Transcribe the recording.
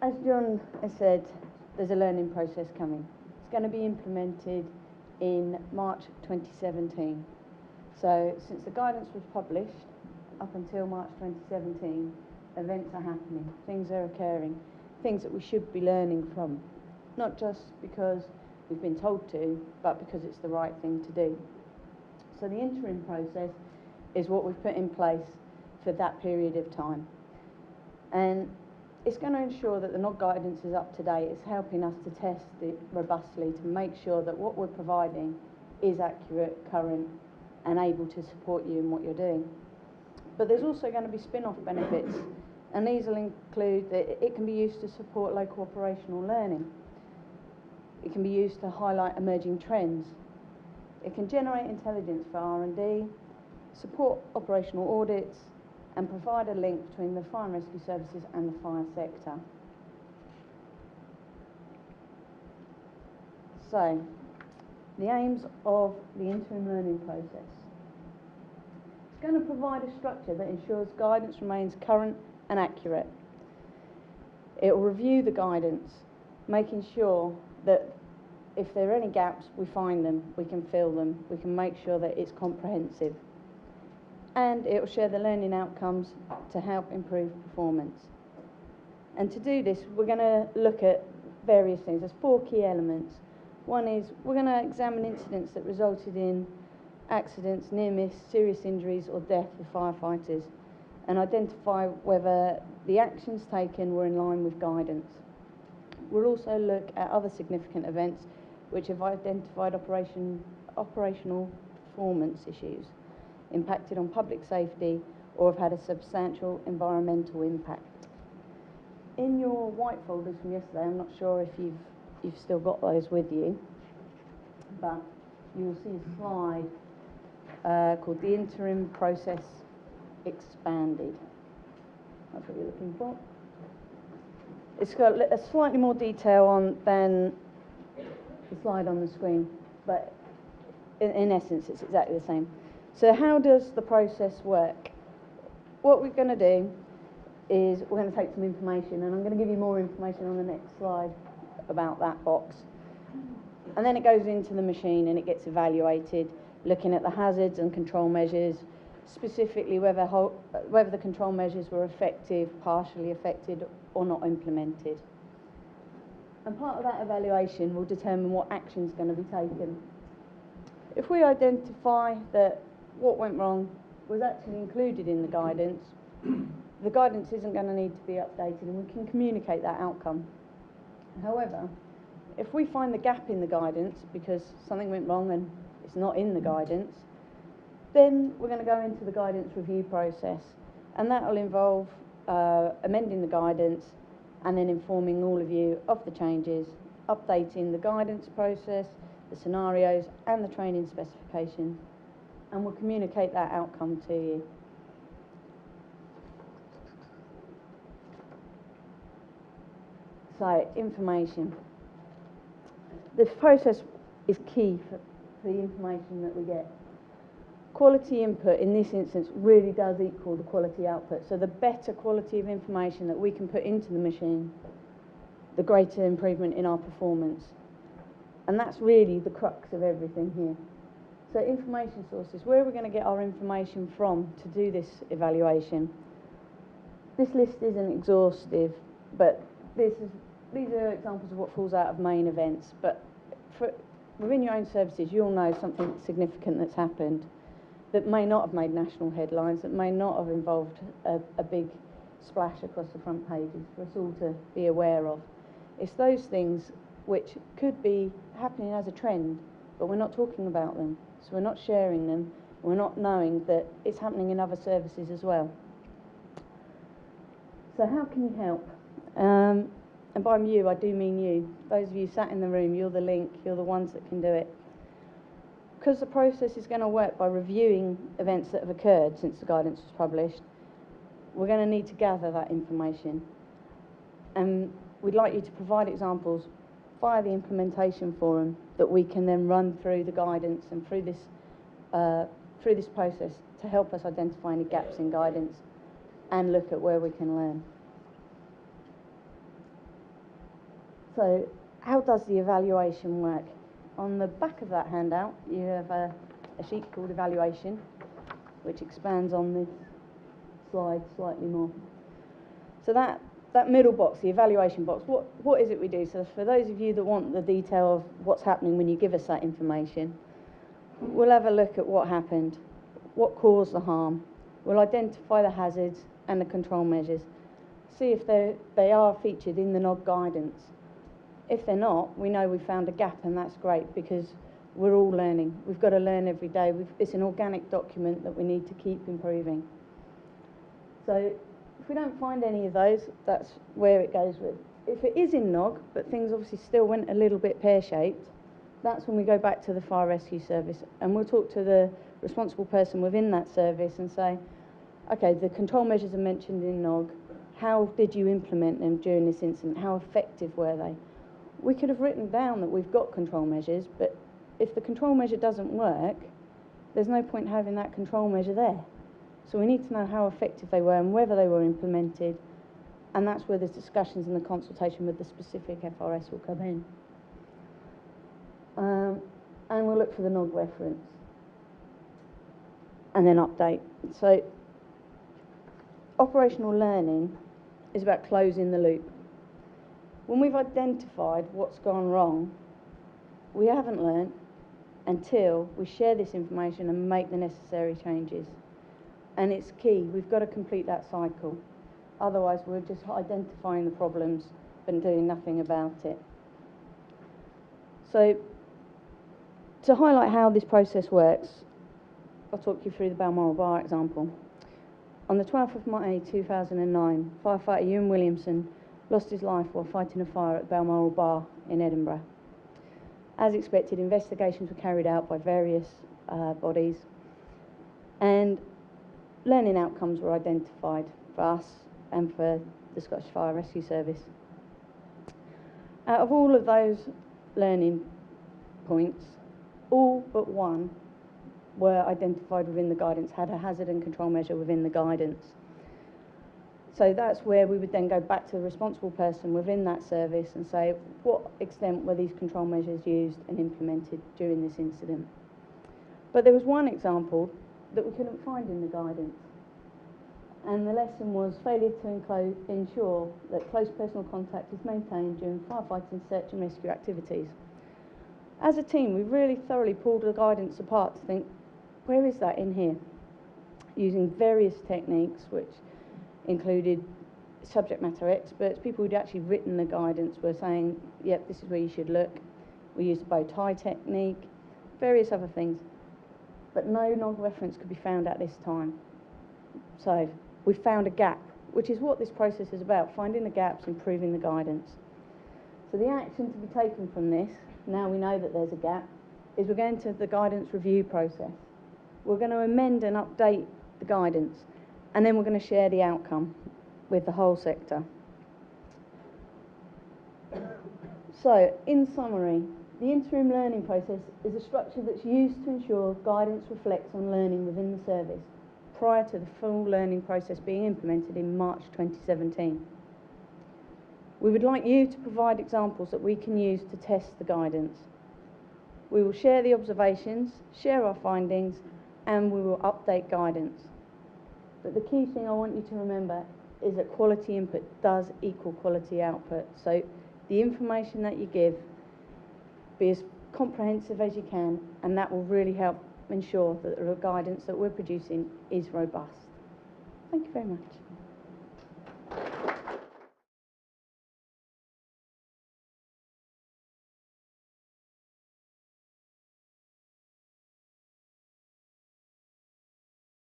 As John has said, there's a learning process coming. It's going to be implemented in March 2017. So since the guidance was published, up until March 2017, events are happening, things are occurring, things that we should be learning from, not just because we've been told to, but because it's the right thing to do. So the interim process is what we've put in place for that period of time. And it's going to ensure that the NOD guidance is up to date. It's helping us to test it robustly to make sure that what we're providing is accurate, current, and able to support you in what you're doing. But there's also going to be spin-off benefits, and these will include that it can be used to support local operational learning. It can be used to highlight emerging trends. It can generate intelligence for R&D, support operational audits, and provide a link between the fire and rescue services and the fire sector. So, the aims of the interim learning process. It's going to provide a structure that ensures guidance remains current and accurate. It will review the guidance, making sure that if there are any gaps, we find them, we can fill them, we can make sure that it's comprehensive. And it will share the learning outcomes to help improve performance. And to do this, we're going to look at various things. There's 4 key elements. One is we're going to examine incidents that resulted in accidents, near miss, serious injuries or death for firefighters, and identify whether the actions taken were in line with guidance. We'll also look at other significant events which have identified operational performance issues, impacted on public safety, or have had a substantial environmental impact. In your white folders from yesterday, I'm not sure if you've still got those with you, but you'll see a slide called the Interim Process Expanded. That's what you're looking for. It's got a slightly more detail on than the slide on the screen, but in essence it's exactly the same. So how does the process work? What we're going to do is we're going to take some information, and I'm going to give you more information on the next slide about that box. And then it goes into the machine and it gets evaluated, looking at the hazards and control measures, specifically whether the control measures were effective, partially effective, or not implemented. And part of that evaluation will determine what action is going to be taken. If we identify that what went wrong was actually included in the guidance isn't going to need to be updated, and we can communicate that outcome. However, if we find the gap in the guidance because something went wrong and it's not in the guidance, then we're going to go into the guidance review process, and that will involve amending the guidance and then informing all of you of the changes, updating the guidance process, the scenarios and the training specifications, and we'll communicate that outcome to you. So, information. This process is key for the information that we get. Quality input in this instance really does equal the quality output. So the better quality of information that we can put into the machine, the greater improvement in our performance. And that's really the crux of everything here. So information sources, where are we going to get our information from to do this evaluation? This list isn't exhaustive, but these are examples of what falls out of main events. But within your own services, you'll know something significant that's happened that may not have made national headlines, that may not have involved a big splash across the front pages for us all to be aware of. It's those things which could be happening as a trend, but we're not talking about them, so we're not sharing them, we're not knowing that it's happening in other services as well. So how can you help? And by you, I do mean you. Those of you sat in the room, you're the link, you're the ones that can do it. Because the process is going to work by reviewing events that have occurred since the guidance was published, we're going to need to gather that information. And we'd like you to provide examples via the implementation forum that we can then run through the guidance and through this process to help us identify any gaps in guidance and look at where we can learn. So, how does the evaluation work? On the back of that handout, you have a sheet called evaluation, which expands on this slide slightly more. So that middle box, the evaluation box, what is it we do? So for those of you that want the detail of what's happening when you give us that information, we'll have a look at what happened, what caused the harm. We'll identify the hazards and the control measures, see if they are featured in the NOG guidance. If they're not, we know we found a gap, and that's great because we're all learning. We've got to learn every day. It's an organic document that we need to keep improving. So if we don't find any of those, that's where it goes with. If it is in NOG, but things obviously still went a little bit pear-shaped, that's when we go back to the fire rescue service, and we'll talk to the responsible person within that service and say, okay, the control measures are mentioned in NOG. How did you implement them during this incident? How effective were they? We could have written down that we've got control measures, but if the control measure doesn't work, there's no point having that control measure there. So we need to know how effective they were and whether they were implemented, and that's where the discussions and the consultation with the specific FRS will come in. And we'll look for the NOG reference and then update. So operational learning is about closing the loop. When we've identified what's gone wrong, we haven't learnt until we share this information and make the necessary changes. And it's key, we've got to complete that cycle. Otherwise, we're just identifying the problems but doing nothing about it. So, to highlight how this process works, I'll talk you through the Balmoral Bar example. On the 12th of May 2009, firefighter Ewan Williamson lost his life while fighting a fire at Balmoral Bar in Edinburgh. As expected, investigations were carried out by various bodies, and learning outcomes were identified for us and for the Scottish Fire Rescue Service. Out of all of those learning points, all but one were identified within the guidance, had a hazard and control measure within the guidance. So that's where we would then go back to the responsible person within that service and say, what extent were these control measures used and implemented during this incident? But there was one example that we couldn't find in the guidance. And the lesson was failure to ensure that close personal contact is maintained during firefighting, search and rescue activities. As a team, we really thoroughly pulled the guidance apart to think, where is that in here? Using various techniques, which included subject matter experts, people who'd actually written the guidance were saying, yep, this is where you should look. We used the bow tie technique, various other things, but no NOG reference could be found at this time. So we found a gap, which is what this process is about, finding the gaps, improving the guidance. So the action to be taken from this, now we know that there's a gap, is we're going to the guidance review process. We're going to amend and update the guidance, and then we're going to share the outcome with the whole sector. So, in summary, the interim learning process is a structure that's used to ensure guidance reflects on learning within the service prior to the full learning process being implemented in March 2017. We would like you to provide examples that we can use to test the guidance. We will share the observations, share our findings, and we will update guidance. But the key thing I want you to remember is that quality input does equal quality output. So the information that you give, be as comprehensive as you can, and that will really help ensure that the guidance that we're producing is robust. Thank you very much.